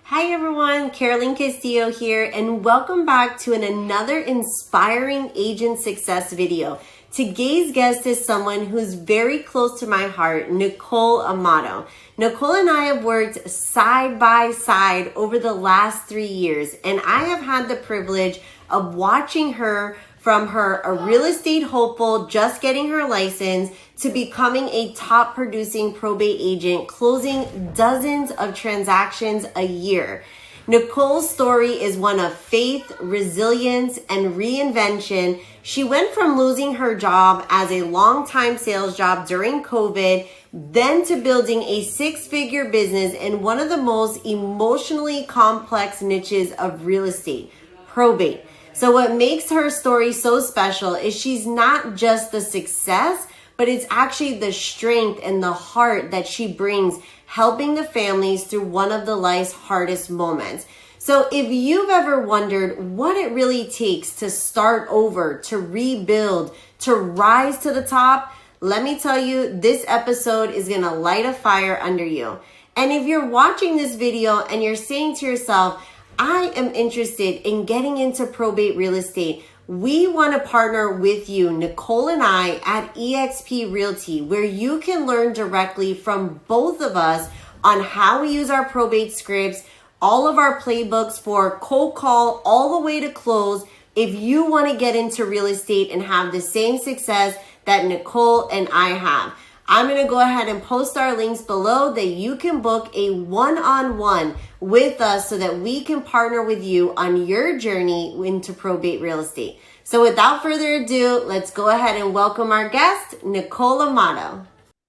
Hi everyone, Carolynn Castillo here, and welcome back to another inspiring agent success video. Today's guest is someone who's very close to my heart, Nicole Amato. Nicole and I have worked side by side over the last 3 years, and I have had the privilege of watching her from a real estate hopeful just getting her license to becoming a top producing probate agent, closing dozens of transactions a year. Nicole's story is one of faith, resilience, and reinvention. She went from losing her job as a long-time sales job during COVID, then to building a six-figure business in one of the most emotionally complex niches of real estate, probate. So what makes her story so special is she's not just the success, but it's actually the strength and the heart that she brings, helping the families through one of the life's hardest moments. So if you've ever wondered what it really takes to start over, to rebuild, to rise to the top, let me tell you, this episode is going to light a fire under you. And if you're watching this video and you're saying to yourself, I am interested in getting into probate real estate, we want to partner with you, Nicole and I, at eXp Realty, where you can learn directly from both of us on how we use our probate scripts, all of our playbooks for cold call all the way to close. If you want to get into real estate and have the same success that Nicole and I have, I'm going to go ahead and post our links below that you can book a one-on-one with us so that we can partner with you on your journey into probate real estate. So without further ado, let's go ahead and welcome our guest, Nicole Amato.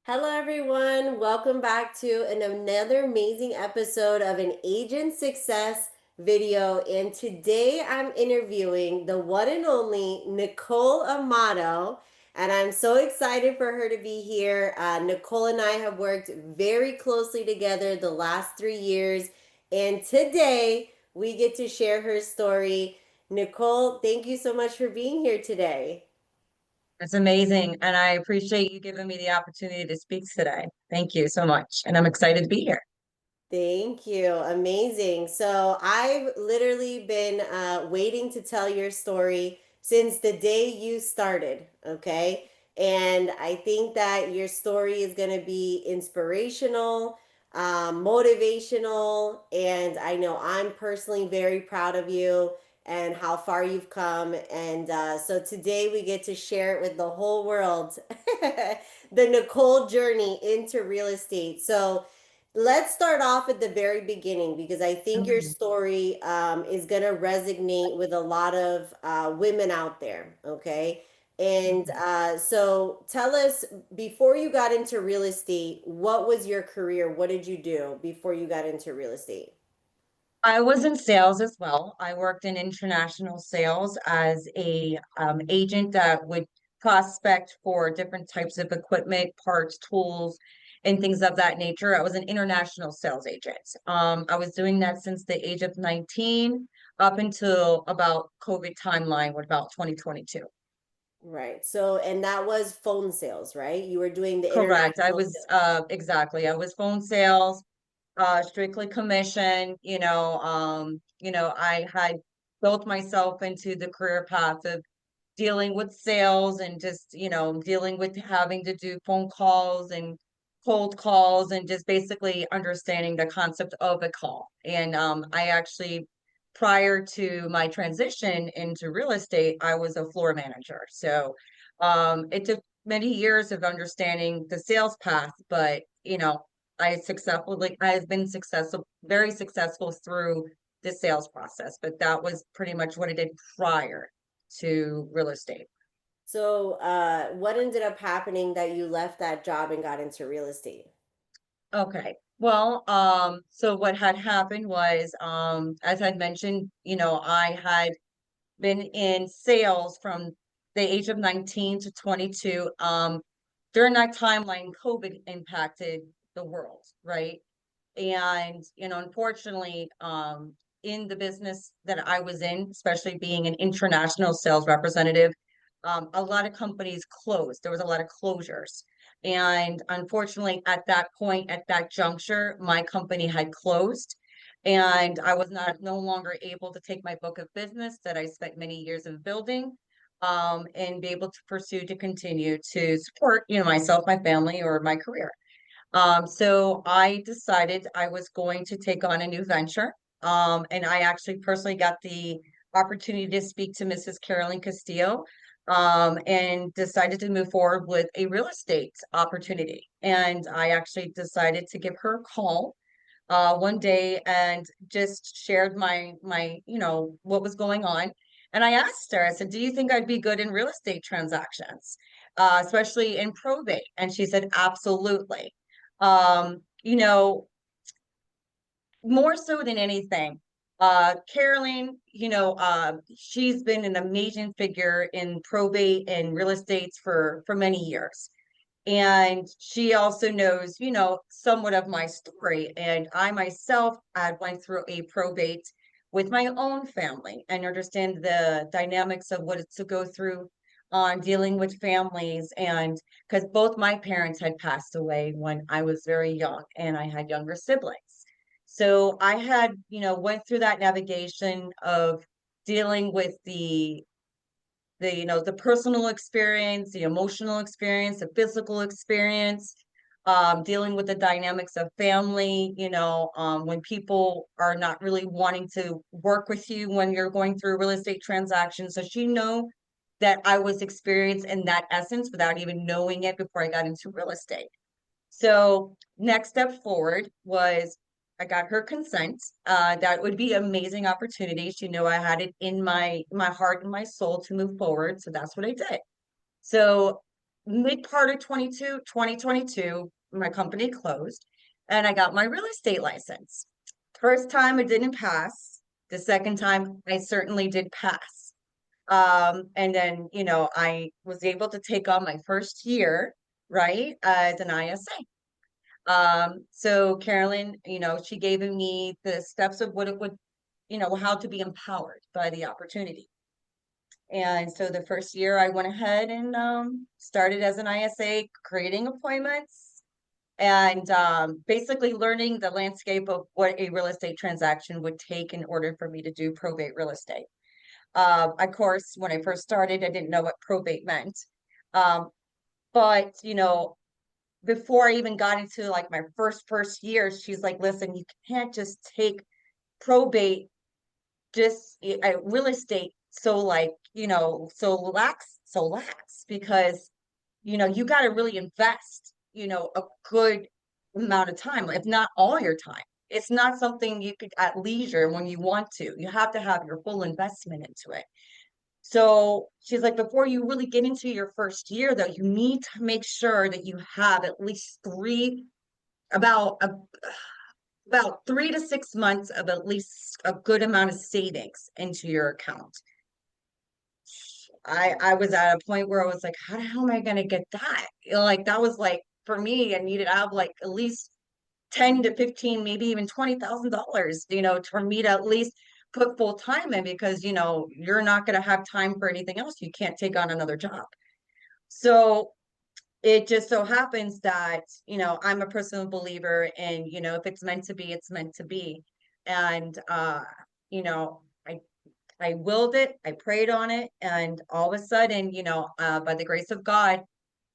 Hello everyone, welcome back to another amazing episode of an agent success video. And today I'm interviewing the one and only Nicole Amato. And I'm so excited for her to be here. Nicole and I have worked very closely together the last 3 years. And today we get to share her story. Nicole, thank you so much for being here today. It's amazing. And I appreciate you giving me the opportunity to speak today. Thank you so much. And I'm excited to be here. Thank you. Amazing. So I've literally been waiting to tell your story since the day you started. Okay. And I think that your story is going to be inspirational, motivational. And I know I'm personally very proud of you and how far you've come. And so today we get to share it with the whole world, the Nicole journey into real estate. So, let's start off at the very beginning because I think your Mhm. story is going to resonate with a lot of women out there. Okay. And Mhm. so tell us, before you got into real estate, what was your career? What did you do before you got into real estate? I was in sales as well. I worked in international sales as a agent that would prospect for different types of equipment, parts, tools, and things of that nature. I was an international sales agent. I was doing that since the age of 19 up until about COVID timeline, what about 2022. Right. So, and that was phone sales, right? You were doing the Correct. I international was sales. exactly. I was phone sales, strictly commission, I had built myself into the career path of dealing with sales and just, dealing with having to do phone calls and cold calls and just basically understanding the concept of a call. And I actually, prior to my transition into real estate, I was a floor manager. So it took many years of understanding the sales path, but I've been successful, very successful through the sales process, but that was pretty much what I did prior to real estate. So, what ended up happening that you left that job and got into real estate? Okay. Well, so what had happened was, as I'd mentioned, I had been in sales from the age of 19 to 22. During that timeline, COVID impacted the world, right? And, unfortunately, in the business that I was in, especially being an international sales representative, a lot of companies closed. There was a lot of closures. And unfortunately, at that point, at that juncture, my company had closed. And I was no longer able to take my book of business that I spent many years of building, and be able to pursue to continue to support, myself, my family, or my career. So I decided I was going to take on a new venture. And I actually personally got the opportunity to speak to Mrs. Carolyn Castillo, and decided to move forward with a real estate opportunity. And I actually decided to give her a call one day and just shared my what was going on. And I asked her, I said, do you think I'd be good in real estate transactions, especially in probate? And she said, absolutely. Um, you know, More so than anything, Carolyn, she's been an amazing figure in probate and real estates for many years. And she also knows, somewhat of my story. And I myself had went through a probate with my own family and understand the dynamics of what it's to go through on dealing with families. And because both my parents had passed away when I was very young and I had younger siblings. So I had, went through that navigation of dealing with the personal experience, the emotional experience, the physical experience, dealing with the dynamics of family, when people are not really wanting to work with you when you're going through a real estate transaction. So she knew that I was experienced in that essence without even knowing it before I got into real estate. So next step forward was I got her consent. That would be amazing opportunity. She knew I had it in my heart and my soul to move forward. So that's what I did. So mid part of 2022, my company closed and I got my real estate license. First time it didn't pass. The second time I certainly did pass. And then, I was able to take on my first year, right, as an ISA. So Carolyn, she gave me the steps of what it would, how to be empowered by the opportunity. And so the first year I went ahead and started as an ISA, creating appointments and basically learning the landscape of what a real estate transaction would take in order for me to do probate real estate. Of course, when I first started, I didn't know what probate meant. Um, but, before I even got into like my first year, she's like, listen, you can't just take probate, just real estate. So like, so lax because, you got to really invest, a good amount of time, if not all your time. It's not something you could at leisure when you want to. You have to have your full investment into it. So she's like, before you really get into your first year, though, you need to make sure that you have at least about a, about 3 to 6 months of at least a good amount of savings into your account. I was at a point where I was like, how the hell am I gonna get that? Like that was like for me, I needed to have like at least 10 to 15, maybe even $20,000, for me to at least put full time in because, you're not going to have time for anything else. You can't take on another job. So it just so happens that, I'm a personal believer in, if it's meant to be, it's meant to be. And, you know, I, I willed it, I prayed on it, and all of a sudden, by the grace of God,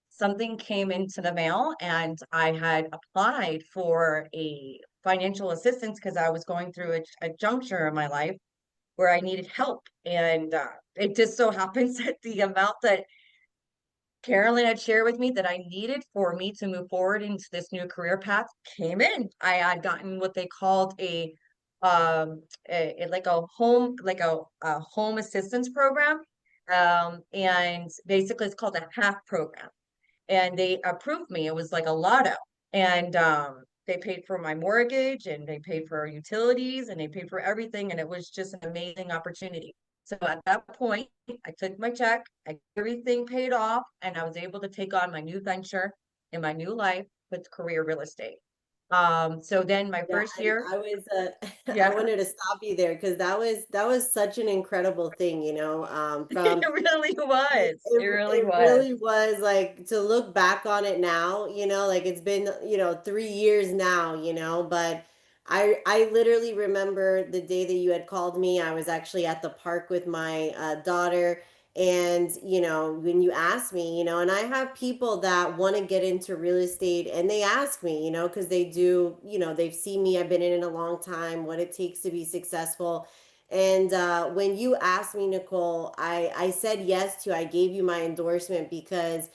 something came into the mail and I had applied for a financial assistance because I was going through a juncture in my life where I needed help. And it just so happens that the amount that Carolyn had shared with me that I needed for me to move forward into this new career path came in. I had gotten what they called like a home assistance program. And basically it's called a half program and they approved me. It was like a lotto. And they paid for my mortgage and they paid for utilities and they paid for everything. And it was just an amazing opportunity. So at that point, I took my check, everything paid off, and I was able to take on my new venture in my new life with career real estate. So then my Yeah, first and year, I was I yeah, wanted to stop you there because that was such an incredible thing, it from really was. It really it was. really was like to look back on it now, like it's been, 3 years now, but I literally remember the day that you had called me. I was actually at the park with my daughter. And, when you asked me, and I have people that want to get into real estate and they ask me, because they do, they've seen me, I've been in it a long time, what it takes to be successful. And when you asked me, Nicole, I said yes to, I gave you my endorsement because,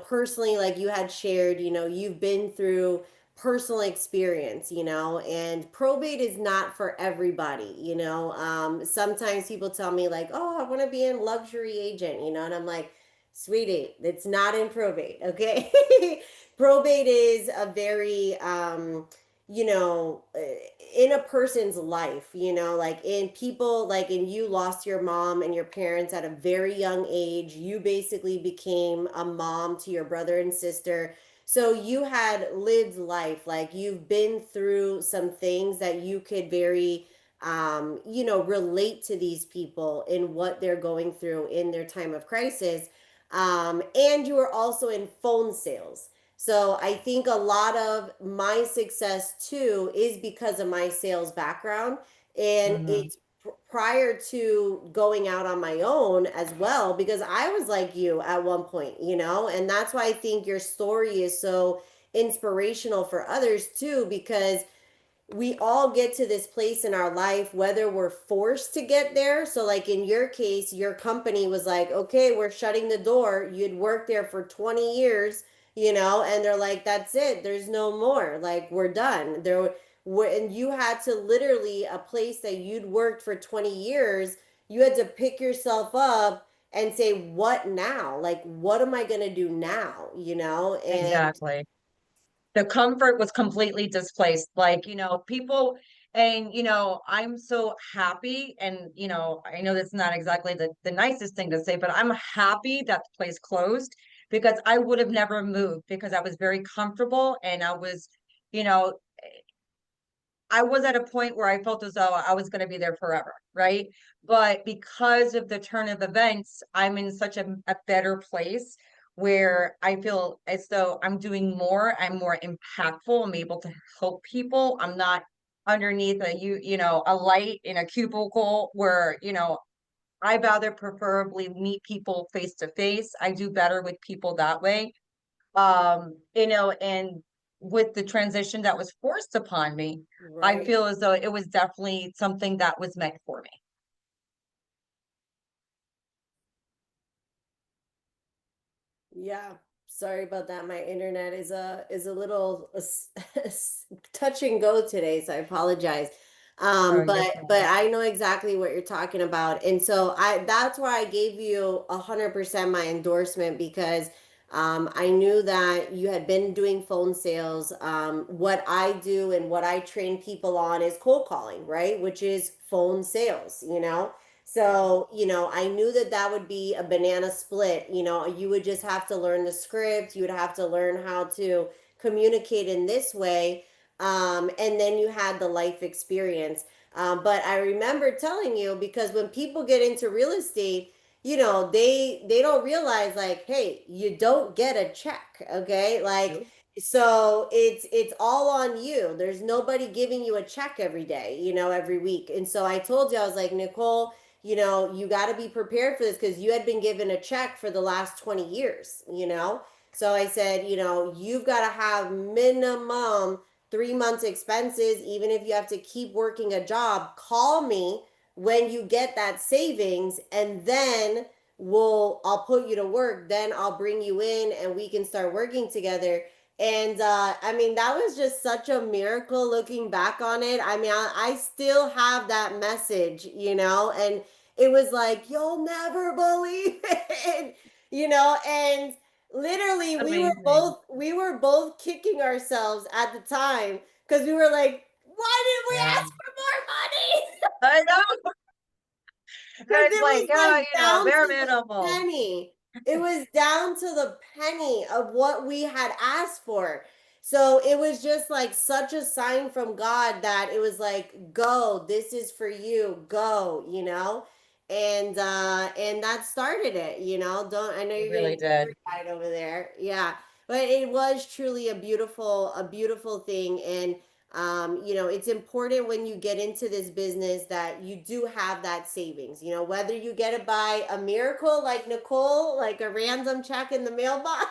personally, like you had shared, you've been through personal experience, and probate is not for everybody, sometimes people tell me like, oh, I want to be in luxury agent, and I'm like, sweetie, it's not in probate, okay? Probate is a very in a person's life, like in people, like in you lost your mom and your parents at a very young age, you basically became a mom to your brother and sister, so you had lived life, like you've been through some things that you could very, relate to these people in what they're going through in their time of crisis. And you were also in phone sales. So I think a lot of my success too is because of my sales background. And Hmm. it's prior to going out on my own as well, because I was like you at one point, and that's why I think your story is so inspirational for others too, because we all get to this place in our life, whether we're forced to get there. So, like in your case, your company was like, okay, we're shutting the door. You'd worked there for 20 years, and they're like, that's it. There's no more. Like, we're done. And you had to literally, a place that you'd worked for 20 years, you had to pick yourself up and say, what now? Like, what am I going to do now? And Exactly. The comfort was completely displaced. Like, people, and, I'm so happy. And, I know that's not exactly the nicest thing to say, but I'm happy that the place closed because I would have never moved because I was very comfortable and you know, I was at a point where I felt as though I was going to be there forever, right? But because of the turn of events, I'm in such a better place where I feel as though I'm doing more, I'm more impactful, I'm able to help people. I'm not underneath a light in a cubicle where, I rather preferably meet people face to face. I do better with people that way. And with the transition that was forced upon me, I right. feel as though it was definitely something that was meant for me. Yeah, sorry about that. My internet is a little touch and go today, so I apologize. Oh, you're But fine. I know exactly what you're talking about, and so I that's why I gave you 100% my endorsement because I knew that you had been doing phone sales. What I do and what I train people on is cold calling, right? Which is phone sales, So, I knew that that would be a banana split. You would just have to learn the script, you would have to learn how to communicate in this way. And then you had the life experience. But I remember telling you because when people get into real estate, they don't realize like, hey, you don't get a check, okay? Like, Nope. so it's all on you. There's nobody giving you a check every day, every week. And so I told you, I was like, Nicole, you got to be prepared for this because you had been given a check for the last 20 years. So I said, you've got to have minimum 3 months expenses, even if you have to keep working a job. Call me when you get that savings, and then I'll put you to work. Then I'll bring you in and we can start working together. And I mean, that was just such a miracle looking back on it. I mean, I still have that message, and it was like, you'll never believe it, and literally Amazing. we were both kicking ourselves at the time because we were like, why did we Yeah. ask for more money? I know. Because It's it like, was like down bare to the minimal. penny. It was down to the penny of what we had asked for. So it was just like such a sign from God that it was like, go, this is for you, go, and that started it, Don't I know It you're really getting did. teary-eyed over there. Yeah. But it was truly a beautiful thing. And It's important when you get into this business that you do have that savings. Whether you get it by a miracle like Nicole, like a random check in the mailbox,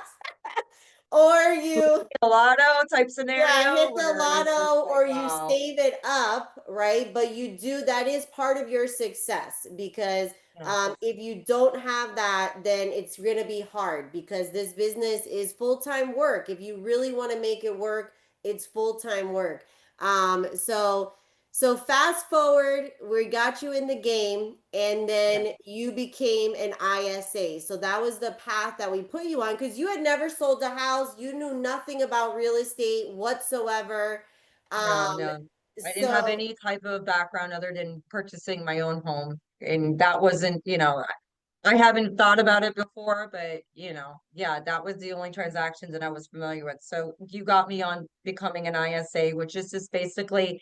or you A lotto type yeah, scenario hit the where it's just lotto like, or you wow, save it up, right? But that is part of your success because yes, if you don't have that, then it's going to be hard because this business is full time work. If you really want to make it work, it's full time work. So fast forward, we got you in the game, and yes, then you became an ISA. So that was the path that we put you on because you had never sold a house. You knew nothing about real estate whatsoever. no, Um, no. I didn't have so any type of background other than purchasing my own home. And that wasn't, I haven't thought about it before, but yeah, that was the only transactions that I was familiar with. So you got me on becoming an ISA, which is just basically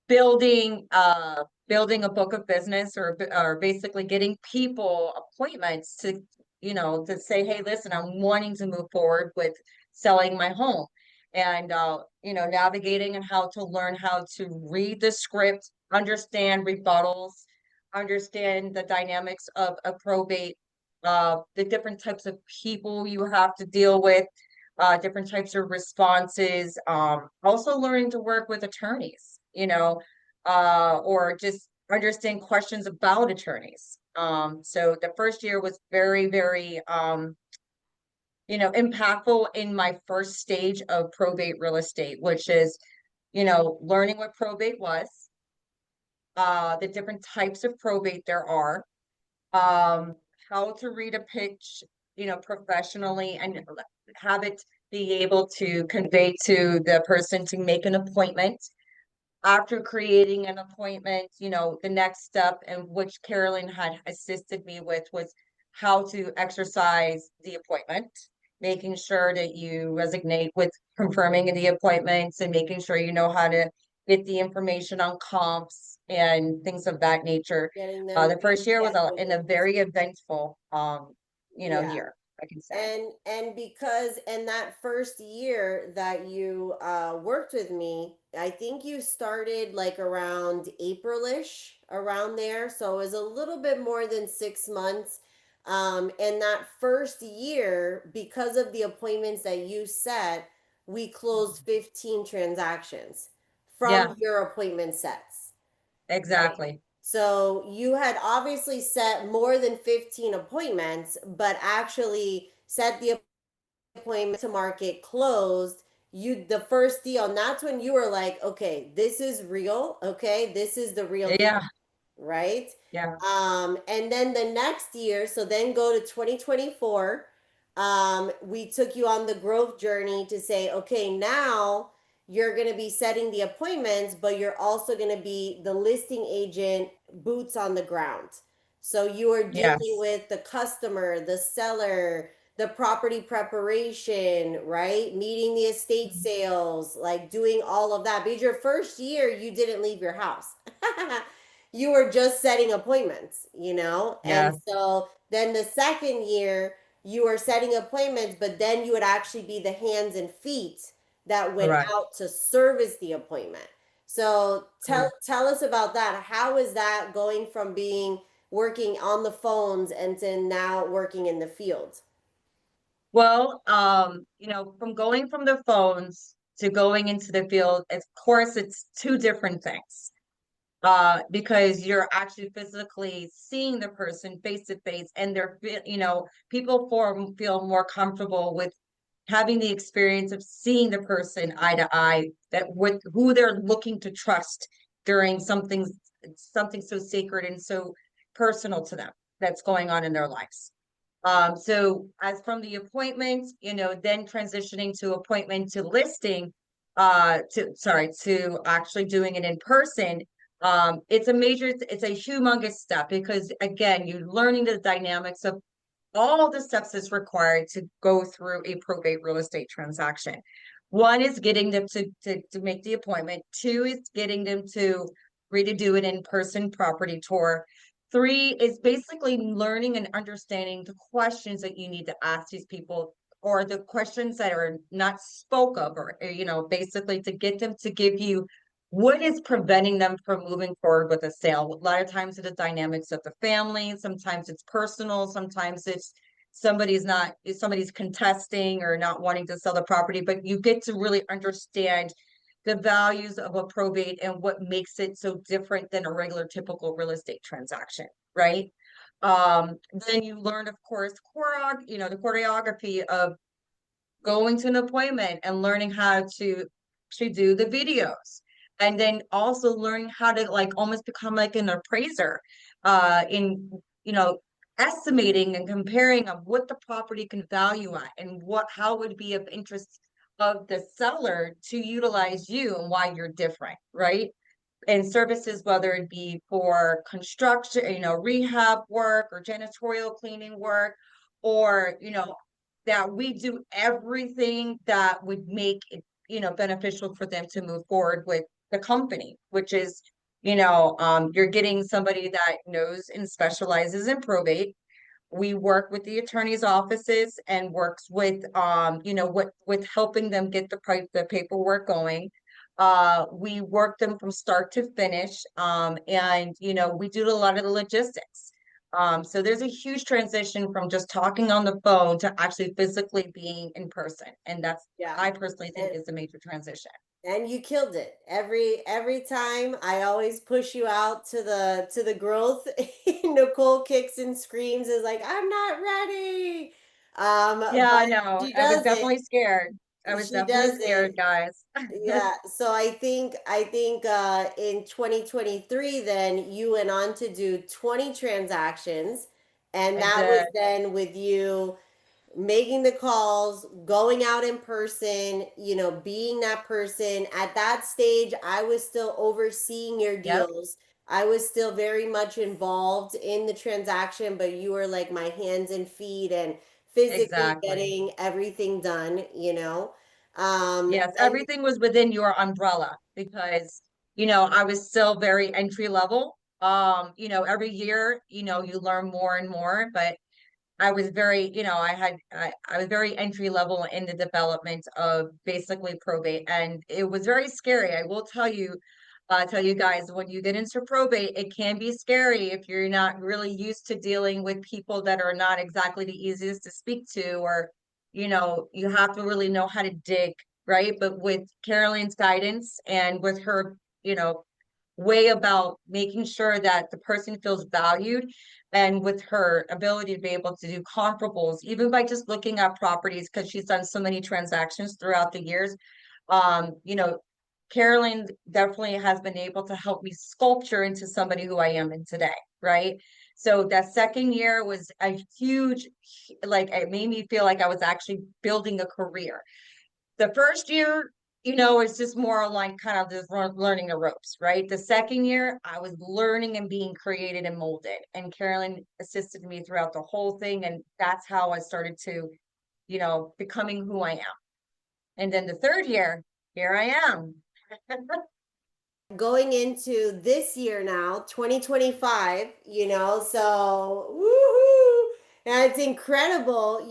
building a book of business or basically getting people appointments to say, hey, listen, I'm wanting to move forward with selling my home and navigating and how to learn how to read the script, understand rebuttals, understand the dynamics of a probate, the different types of people you have to deal with, different types of responses, also learning to work with attorneys, or just understand questions about attorneys. So the first year was very, very, impactful in my first stage of probate real estate, which is, learning what probate was, the different types of probate there are, um, how to read a pitch, professionally and have it be able to convey to the person to make an appointment. After creating an appointment, the next step, and which Carolyn had assisted me with, was how to exercise the appointment, making sure that you resonate with confirming the appointments and making sure you know how to get the information on comps and things of that nature. getting them The first year was in a rescheduled. very eventful, Yeah. year, I can say. And because in that first year that you worked with me, I think you started like around Aprilish, around there. So it was a little bit more than 6 months. And that first year, because of the appointments that you set, we closed 15 transactions from Yeah, your appointment sets. Right. exactly. So you had obviously set more than 15 appointments, but actually set the appointment to market closed. The first deal, and that's when you were like, okay, this is real. Okay, this is the real deal, Yeah, right? yeah, And then the next year, so then go to 2024. We took you on the growth journey to say, okay, now you're going to be setting the appointments, but you're also going to be the listing agent, boots on the ground. So you are dealing yes. with the customer, the seller, the property preparation, right? Meeting the estate sales, like doing all of that. Because your first year, you didn't leave your house. You were just setting appointments, And Yeah, so then the second year, you were setting appointments, but then you would actually be the hands and feet that went correct. out to service the appointment. So tell us about that. How is that going from being working on the phones and to now working in the field? Well, from going from the phones to going into the field, of course, it's two different things. Because you're actually physically seeing the person face to face, and people feel more comfortable with having the experience of seeing the person eye to eye, that with who they're looking to trust during something so sacred and so personal to them that's going on in their lives. So as from the appointment, then transitioning to appointment to listing, to actually doing it in person, it's a humongous step because again, you're learning the dynamics of all the steps that's required to go through a probate real estate transaction. One is getting them to make the appointment. Two is getting them to agree to do an in-person property tour. Three is basically learning and understanding the questions that you need to ask these people or the questions that are not spoke of, or, basically to get them to give you what is preventing them from moving forward with a sale. A lot of times it's the dynamics of the family, sometimes it's personal, sometimes it's somebody's contesting or not wanting to sell the property, but you get to really understand the values of a probate and what makes it so different than a regular typical real estate transaction, right? Then you learn, of course, the choreography of going to an appointment and learning how to do the videos. And then also learning how to like almost become like an appraiser, in, estimating and comparing of what the property can value at and how it would be of interest of the seller to utilize you and why you're different, right? And services, whether it be for construction, rehab work or janitorial cleaning work, or, that we do everything that would make it, beneficial for them to move forward with the company, which is, you're getting somebody that knows and specializes in probate. We work with the attorney's offices and works with, with helping them get the paperwork going. We work them from start to finish. And, we do a lot of the logistics. So there's a huge transition from just talking on the phone to actually physically being in person. And Yeah. I personally think And is a major transition. and you killed it. Every time I always push you out to the growth. Nicole kicks and screams, is like, I'm not ready. Yeah, But I know. she I was does it. definitely scared. I was She definitely does scared, it. guys. Yeah, so I think in 2023 then you went on to do 20 transactions, and I that was did. then with you making the calls, going out in person, being that person. At that stage, I was still overseeing your Yep, deals. I was still very much involved in the transaction, but you were like my hands and feet and physically exactly. getting everything done. Yes, And everything was within your umbrella because, I was still very entry level. Every year, you learn more and more, but I was very, I was very entry level in the development of basically probate, and it was very scary. I will tell you guys, when you get into probate, it can be scary if you're not really used to dealing with people that are not exactly the easiest to speak to, or, you have to really know how to dig, right? But with Carolynn's guidance and with her, way about making sure that the person feels valued, and with her ability to be able to do comparables, even by just looking at properties, because she's done so many transactions throughout the years. um you know Carolyn definitely has been able to help me sculpture into somebody who I am in today, right? So that second year was a huge, like, it made me feel like I was actually building a career. The first year, it's just more like kind of just learning the ropes, right? The second year, I was learning and being created and molded, and Carolyn assisted me throughout the whole thing, and that's how I started to, becoming who I am. And then the third year, here I am. going into this year now, 2025, so woohoo. And it's incredible,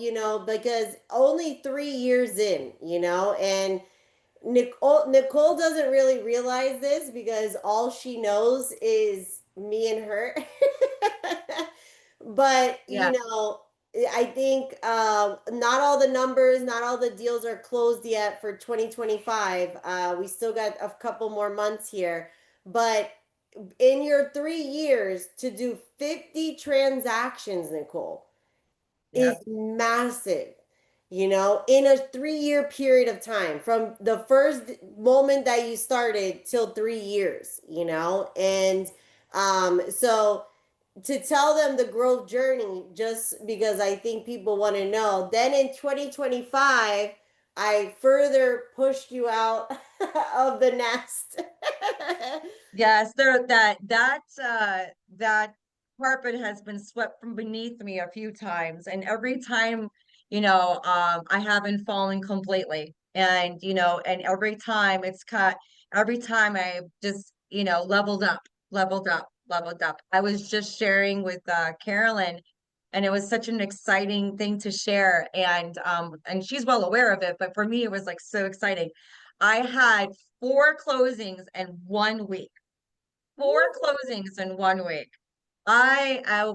because only 3 years in, and Nicole doesn't really realize this because all she knows is me and her. But Yeah, I think not all the numbers, not all the deals are closed yet for 2025. We still got a couple more months here, but in your 3 years to do 50 transactions, Nicole, is yeah, massive, in a 3 year period of time from the first moment that you started till 3 years, and so to tell them the growth journey, just because I think people want to know. Then in 2025, I further pushed you out of the nest. yes. That carpet has been swept from beneath me a few times, and every time, I haven't fallen completely, and every time I just, leveled up, leveled up, leveled up. I was just sharing with Carolyn, and it was such an exciting thing to share. And she's well aware of it, but for me, it was like so exciting. I had 4 closings in 1 week. Four closings in 1 week. I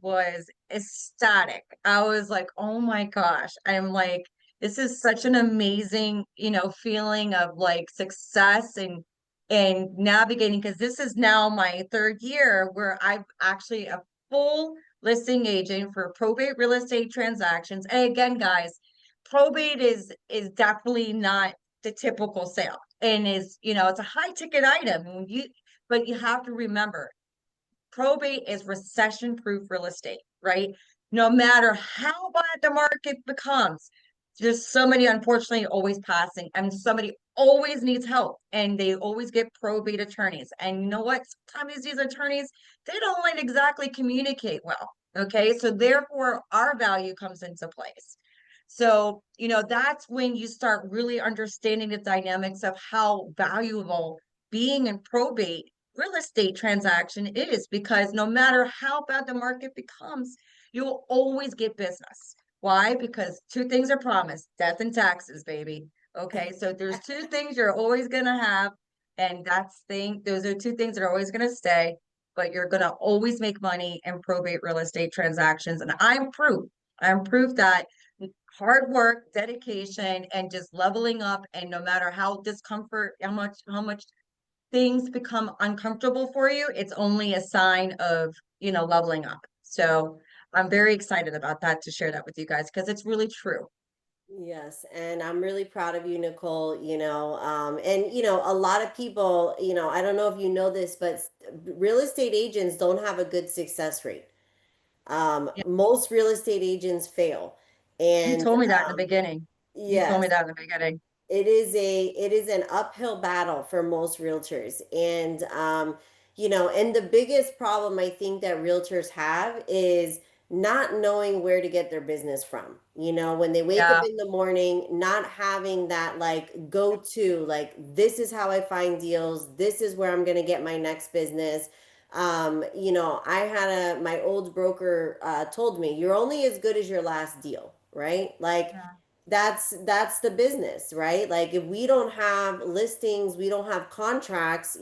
was ecstatic. I was like, oh my gosh. I'm like, this is such an amazing, feeling of like success and navigating, because this is now my third year where I'm actually a full listing agent for probate real estate transactions. And again, guys, probate is definitely not the typical sale, and it's a high ticket item. But you have to remember, probate is recession-proof real estate, right? No matter how bad the market becomes, there's somebody unfortunately always passing, and somebody always needs help, and they always get probate attorneys. And you know what? Sometimes these attorneys, they don't like exactly communicate well. Okay, so therefore our value comes into place. So, that's when you start really understanding the dynamics of how valuable being in probate real estate transaction is, because no matter how bad the market becomes, you'll always get business. Why? Because two things are promised: death and taxes, baby. Okay, so there's two things you're always gonna have, and those are two things that are always gonna stay, but you're gonna always make money in probate real estate transactions. And I'm proof that hard work, dedication, and just leveling up, and no matter how much things become uncomfortable for you, it's only a sign of, leveling up. So I'm very excited about that, to share that with you guys, because it's really true. Yes, and I'm really proud of you, Nicole. And a lot of people, I don't know if you know this, but real estate agents don't have a good success rate. Yeah. Most real estate agents fail. You And told me that in the beginning. You told me yes, that in the beginning. it is an uphill battle for most realtors. And and the biggest problem I think that realtors have is not knowing where to get their business from. When they wake up Yeah. in the morning, not having that like go to, like, this is how I find deals, this is where I'm going to get my next business. I had my old broker told me, you're only as good as your last deal, right? Like, Yeah. that's the business, right? Like, if we don't have listings, we don't have contracts.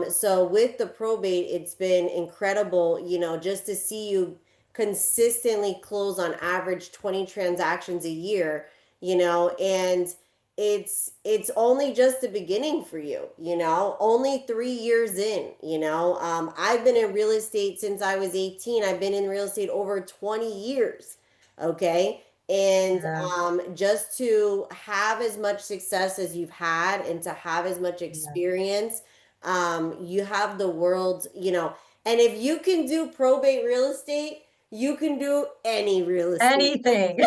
So with the probate, it's been incredible, just to see you consistently close on average 20 transactions a year. And it's only just the beginning for you. Only 3 years in. I've been in real estate since I was 18. I've been in real estate over 20 years. Okay. And Yeah. just to have as much success as you've had, and to have as much Yeah. experience, you have the world. And if you can do probate real estate, you can do any real estate. Anything.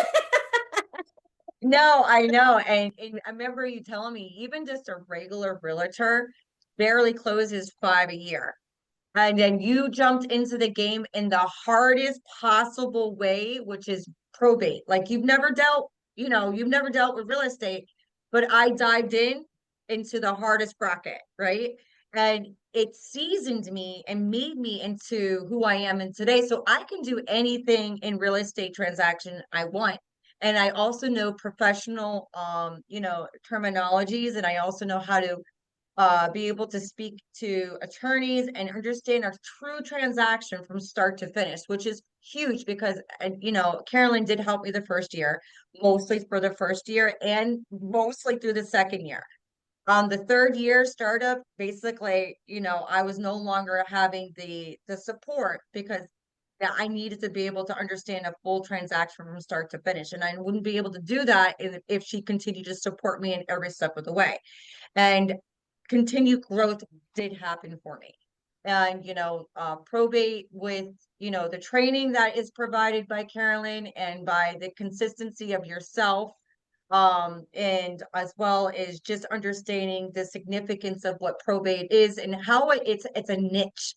No, I know. And I remember you telling me, even just a regular realtor barely closes 5 a year. And then you jumped into the game in the hardest possible way, which is probate. Like, you've never dealt with real estate, but I dived into the hardest bracket, right? And it seasoned me and made me into who I am in today. So I can do anything in real estate transaction I want. And I also know professional, terminologies, and I also know how to be able to speak to attorneys and understand a true transaction from start to finish, which is huge because, Carolyn did help me the first year, mostly for the first year and mostly through the second year. The third year startup, basically, I was no longer having the support, because I needed to be able to understand a full transaction from start to finish. And I wouldn't be able to do that if she continued to support me in every step of the way. And continued growth did happen for me. And, probate with, the training that is provided by Carolyn, and by the consistency of yourself, and as well as just understanding the significance of what probate is and how it's a niche.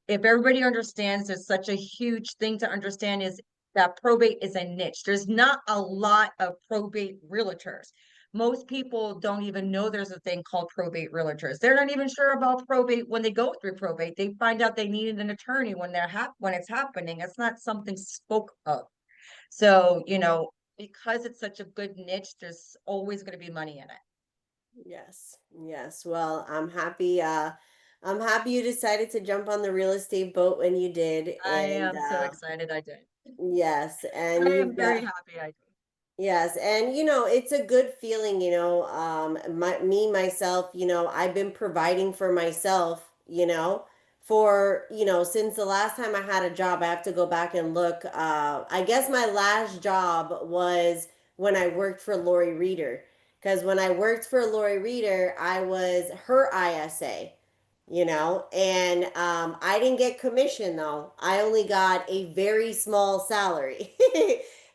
If everybody understands, there's such a huge thing to understand, is that probate is a niche. There's not a lot of probate realtors, most people don't even know there's a thing called probate realtors. They're not even sure about probate when they go through probate. They find out they needed an attorney when when it's happening. It's not something spoke of. So, because it's such a good niche, there's always going to be money in it. Yes. Yes. Well, I'm happy you decided to jump on the real estate boat when you did. I And am so excited I did. yes, and I am you've very got happy I did. yes, and it's a good feeling, myself, I've been providing for myself, for, since the last time I had a job. I have to go back and look. I guess my last job was when I worked for Lori Reeder. Because when I worked for Lori Reeder, I was her ISA, and I didn't get commission though. I only got a very small salary.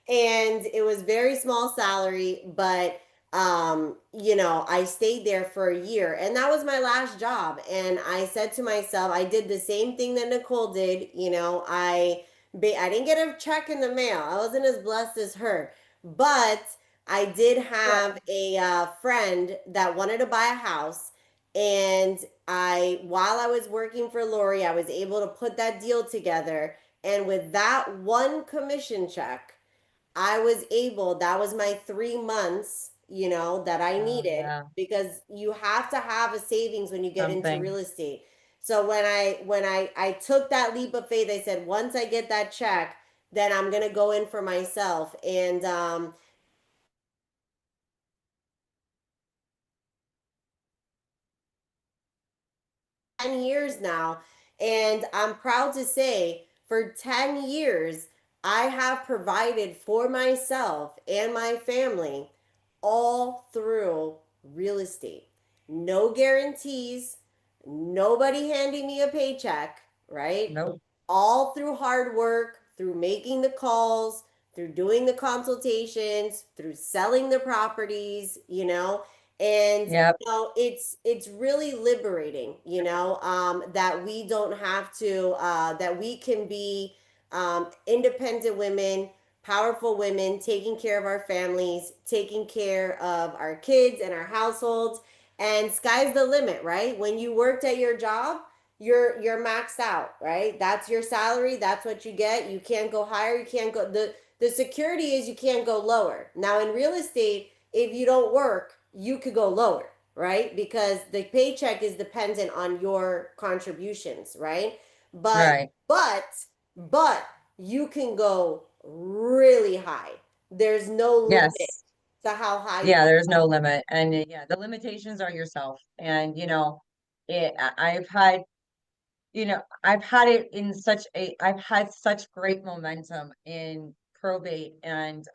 And it was very small salary, but I stayed there for a year, and that was my last job. And I said to myself, I did the same thing that Nicole did. I didn't get a check in the mail. I wasn't as blessed as her, but I did Right. have a friend that wanted to buy a house, and while I was working for Lori, I was able to put that deal together. And with that one commission check, I was able, that was my 3 months, that I Oh, needed, yeah. because you have to have a savings when you get into Something. real estate. So when I took that leap of faith, I said, once I get that check, then I'm gonna go in for myself. And 10 years now. And I'm proud to say, for 10 years, I have provided for myself and my family all through real estate. No guarantees, nobody handing me a paycheck, right? Nope. All through hard work, through making the calls, through doing the consultations, through selling the properties, and Yep. it's really liberating, that we don't have to that we can be independent women, powerful women, taking care of our families, taking care of our kids and our households. And sky's the limit, right? When you worked at your job, you're maxed out, right? That's your salary, that's what you get. You can't go higher, you can't go, the security is you can't go lower. Now in real estate, if you don't work, you could go lower, right? Because the paycheck is dependent on your contributions, right? But Right. but but you can go really high. There's no limit Yes. to how high you Yeah, can there's no go. limit. And yeah, the limitations are yourself. And I've had I've had such great momentum in probate. And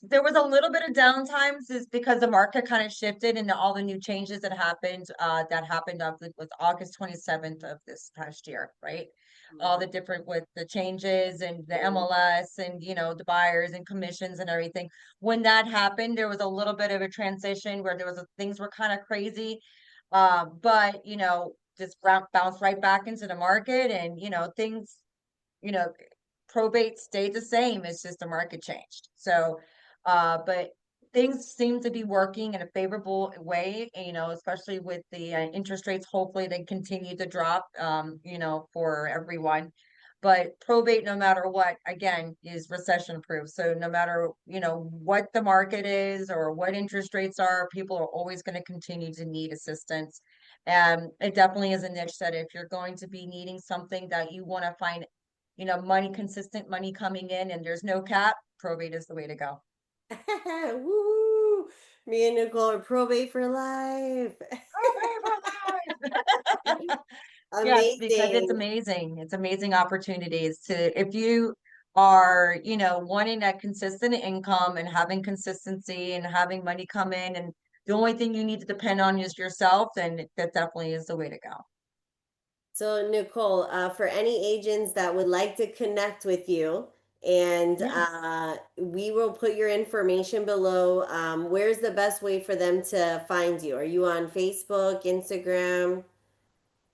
there was a little bit of downtimes is because the market kind of shifted and all the new changes that happened up with August 27th of this past year, right? All the different with the changes and the MLS and the buyers and commissions and everything. When that happened, there was a little bit of a transition where things were kind of crazy. But just bounce right back into the market, and things, you know probate stayed the same. It's just the market changed. So but things seem to be working in a favorable way, especially with the interest rates. Hopefully they continue to drop, for everyone. But probate, no matter what, again, is recession proof. So no matter, what the market is or what interest rates are, people are always going to continue to need assistance. And it definitely is a niche that if you're going to be needing something that you want to find, consistent money coming in and there's no cap, probate is the way to go. Woo! Me and Nicole are probate for life. Probate for life. Yes, because it's Amazing. amazing. It's amazing opportunities to, if you are, wanting that consistent income and having consistency and having money come in, and the only thing you need to depend on is yourself, then that definitely is the way to go. So, Nicole, for any agents that would like to connect with you, and Yes. we will put your information below. Where's the best way for them to find you? Are you on Facebook, Instagram?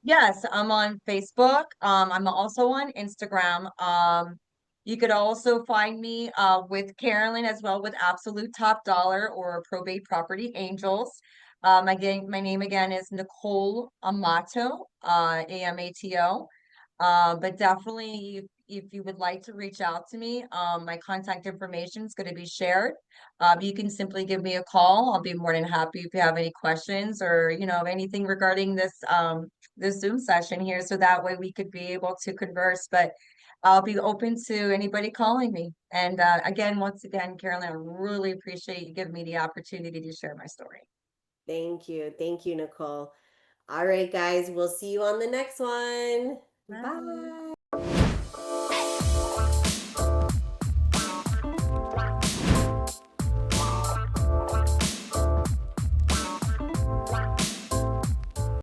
Yes, I'm on Facebook. I'm also on Instagram. You could also find me with Carolyn as well with Absolute Top Dollar or Probate Property Angels. Again, my name again is Nicole Amato, Amato. But definitely, if you would like to reach out to me, my contact information is going to be shared. You can simply give me a call. I'll be more than happy if you have any questions or anything regarding this Zoom session here, so that way we could be able to converse. But I'll be open to anybody calling me. And again, once again, Carolyn, I really appreciate you giving me the opportunity to share my story. Thank you. Thank you, Nicole. All right, guys, we'll see you on the next one. Bye. Bye.